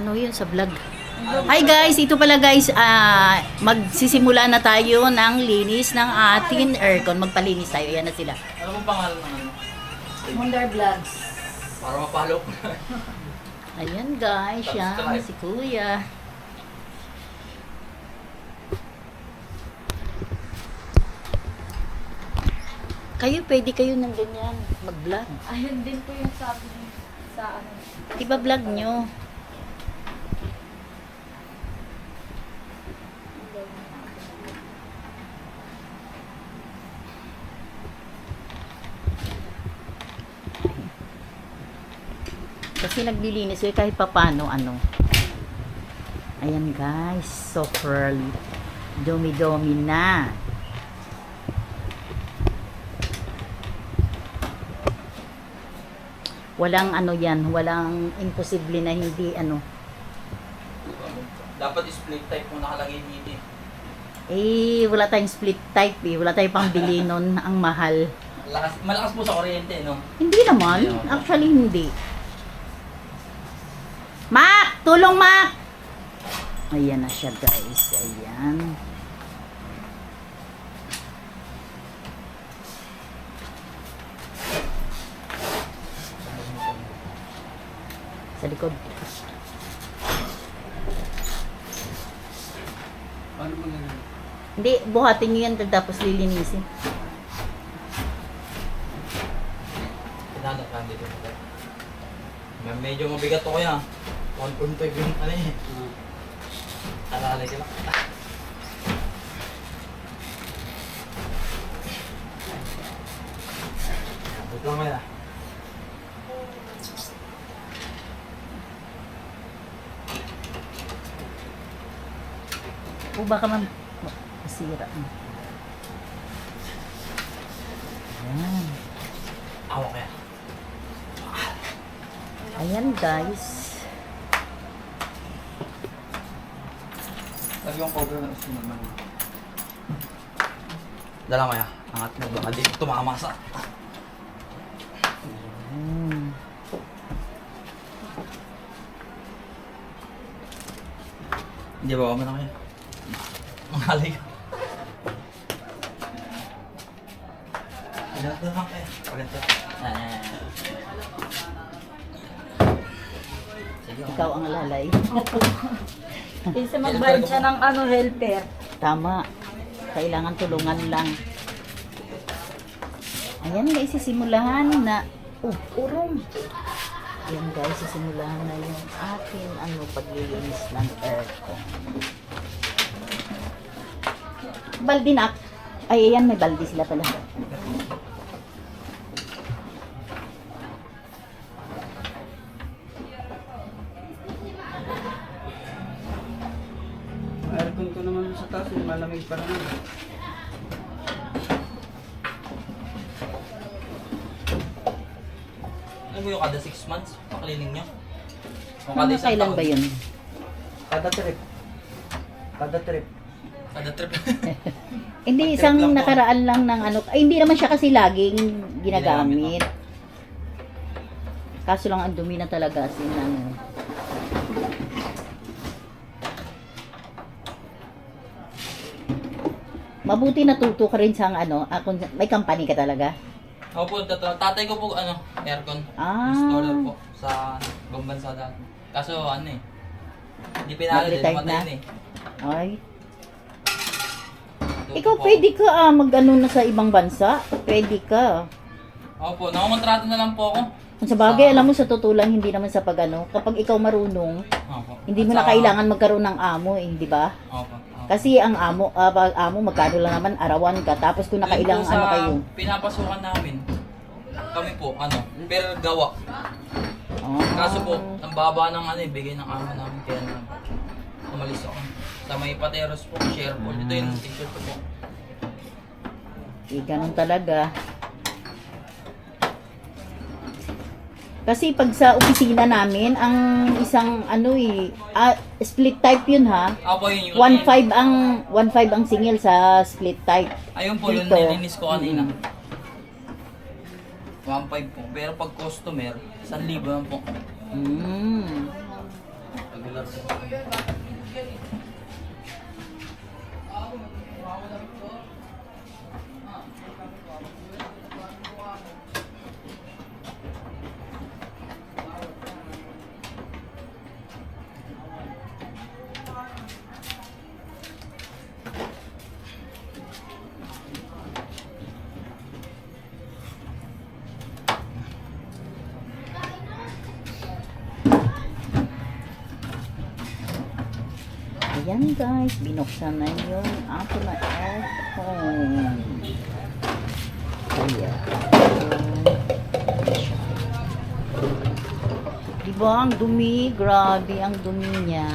ano yun sa vlog. Hi guys, ito pala guys, magsisimula na tayo ng linis ng ating aircon. Magpalinis tayo, yan na sila. Ano bang pangalan ng ano? Wonder Vlogs. Para mapalo. Ayan guys, yan, Subscribe. si Kuya. Kayo, pwede kayo ng ganyan, mag-vlog. Ayun din po yung sabi sa ano. Diba vlog nyo? Kasi naglilinis ko kahit papano ano. Ayan guys, super dumi-dumi na. Walang ano yan, walang imposible na hindi ano. Dapat split type mo nakalagay dito. Wala tayong split type eh. Wala tayong pambili nun. Ang mahal. Malakas po sa kuryente, no? Hindi naman. Actually, hindi. Mac! Tulong, Mac! Ayan na siya, guys. Ayan. Sa likod. Paano mo na Hindi, buhatin nyo yan tapos lilinisin. Pinanap lang dito. Medyo mabigat to kaya. 1.5 yung ano eh. Alalay ka lang. Abot lang kaya. O baka masira. Ayan. Awa kaya. Ayan guys. Sabi yung cover na gusto naman. Dala kaya. Angat mo baka di tumama sa. Hindi ba ako na kaya? Mangalay ka. Ganito lang kaya. Ganito. Sige. Ikaw ang lalay. Kasi magbayad siya ng ano, helper. Tama. Kailangan tulungan lang. Ayan guys, sisimulahan na. Urong. Ayan guys, sisimulahan na yung ating paglilinis ng aircon. Baldi na. Ay, ayan, may baldi sila pala. Aircon ko naman sa taas, malamig pa naman. Ano po yung kada 6 months? Paklining nyo? O kada Mga isang kailan taon? ba yun? Kada trip. Kada trip. Kada trip. Hindi, Pag-trip isang lang po. nakaraan lang ng ay, hindi naman siya kasi laging ginagamit. Kaso lang ang dumi na talaga kasi Mabuti natuto ka rin sa kung may company ka talaga. Ako po, tatay ko po aircon. Ah. Installer po sa ibang bansa dati. Kaso hindi pinalo din, Nag-retired namatay na? na eh. Ay. Tuto Ikaw po pwede ka na sa ibang bansa? Pwede ka. Ako po, nakakontrato na lang po ako. Kung sa bagay, alam mo sa tutulan, hindi naman sa kapag ikaw marunong, Opo. hindi mo At na saka- kailangan magkaroon ng amo di ba? Opo. Kasi ang amo, magkano lang naman, arawan ka. Tapos kung nakailang Yun po sa kayo. pinapasukan namin, kami po, per gawa. Oh. Kaso po, ang baba ng bigay ng amo namin, kaya umalis ako. Sa may pateros po, share po. Ito yung t-shirt ko po. Ganun talaga. Kasi pag sa opisina namin, ang isang split type yun ha. Ako yun 1.5 ang single sa split type. Ayun po, yun Dito. nilinis ko kanina. 1.5 po. Pero pag customer, 1,000 lang po. Mm. regular po. Ayan guys, binuksan na yung ato na aircon. Ayan. Diba ang dumi? Grabe ang dumi niya.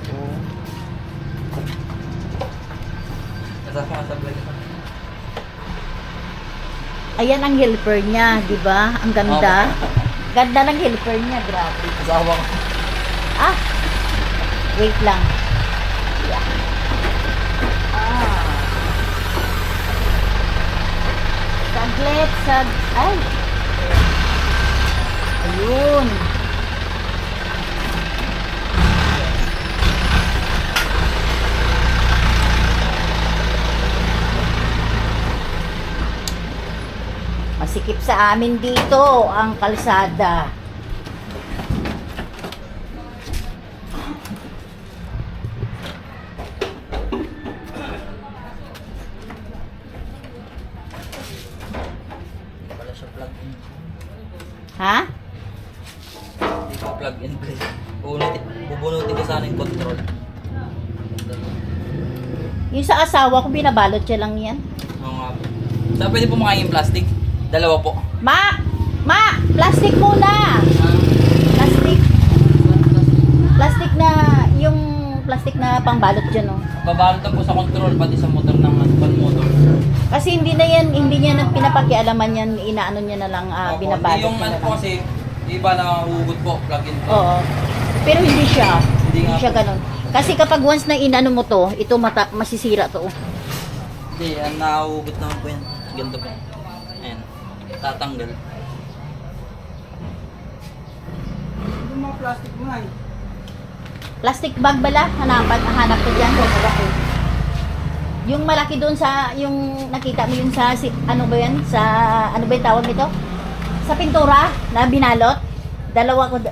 Oh. Kasama ka sa vlog. Ayan ang helper niya, diba? Ang ganda. Ganda ng helper niya, grabe. Asawa ko. Ah! Wait lang. Yeah. Ah. Saglit, ay! Ayun. Masikip sa amin dito ang kalsada. Wala siya plug in. Ha? Hindi pa plug in play. Bubunutin ko sana yung control. Yung sa asawa ko, binabalot siya lang yan. Oo nga po. Saan pwede po makain yung plastic? Dalawa po. Ma! Ma! Plastic muna! Plastic. Plastic na, yung plastic na pangbalot dyan, oh. Babalutan po sa control, pati sa motor ng pan motor. Kasi hindi na yan, hindi niya na pinapakialaman yan, inaano niya na lang, Opo, binabalot yung niya ano na po lang. kasi, iba na hugot po, plug in po. Oo. Pero hindi siya. Hindi nga siya po. ganun. Kasi kapag once na inano mo to, ito masisira to. Oh. Hindi, yan nahugot naman po yan. Ganito po. Ayan. Tatanggal. Yung mga plastic mo nga eh. Plastic bag bala, hanap ko dyan. Yung malaki doon sa, yung nakita mo yun sa, ano ba yan? Sa, ano ba yung tawag nito? Sa pintura na binalot. Dalawa ko.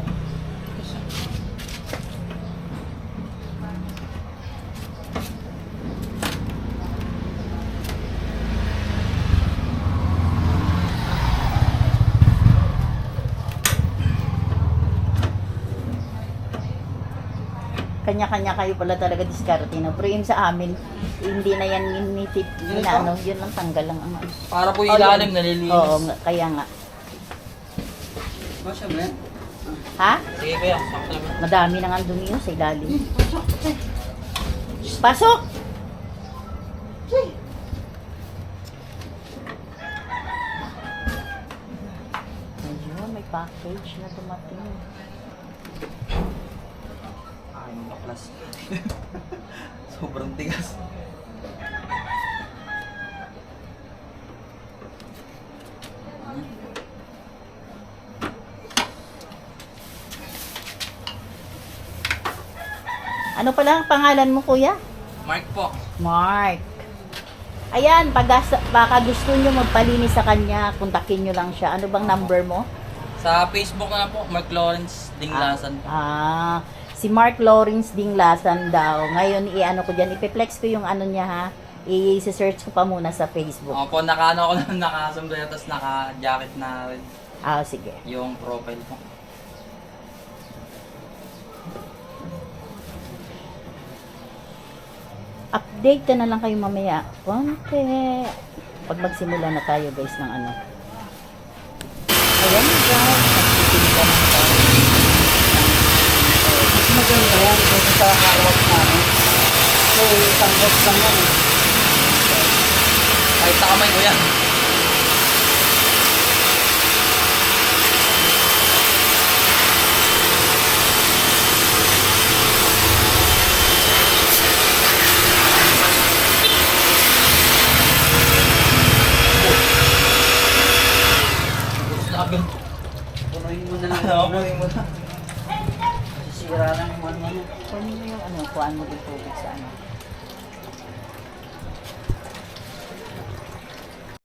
Kanya-kanya kayo pala talaga diskarte na. Pero yung sa amin, hindi na yan nitip, ano, yun lang tanggal lang ang ano. Para po yung ilalim, nalilinis. Oo, kaya nga. Masya ba yan? Ha? Sige kuya, sakto naman. Madami na nga dumi yun sa ilalim. Pasok! Ayun, may package na dumating. Ay, mga baklas. Sobrang tigas. Ano pala ang pangalan mo, kuya? Mark po. Mark. Ayan, baka gusto nyo magpalinis sa kanya, kontakin nyo lang siya. Ano bang number mo? Sa Facebook na lang po, Mark Lawrence Dinglasan. Si Mark Lawrence Dinglasan daw. Ngayon, i-ano ko dyan, ipiplex ko yung ano niya ha. I-search ko pa muna sa Facebook. Opo, naka-ano ko lang, naka-sombrero, tapos naka-jacket na rin Sige. yung profile po. Update na lang kayo mamaya. Konti. Pag magsimula na tayo guys ng ano. Ayan guys. Nagtitinda na tayo. Mas maganda yan kung sa hawak namin. So, isang box lang yan eh. Kahit sa kamay ko yan. Gusto na agad. Punuin mo na lang Nakapunin mo na. Masisira lang yung ano. Kunin mo yung ano, kuhaan mo din tubig sa ano.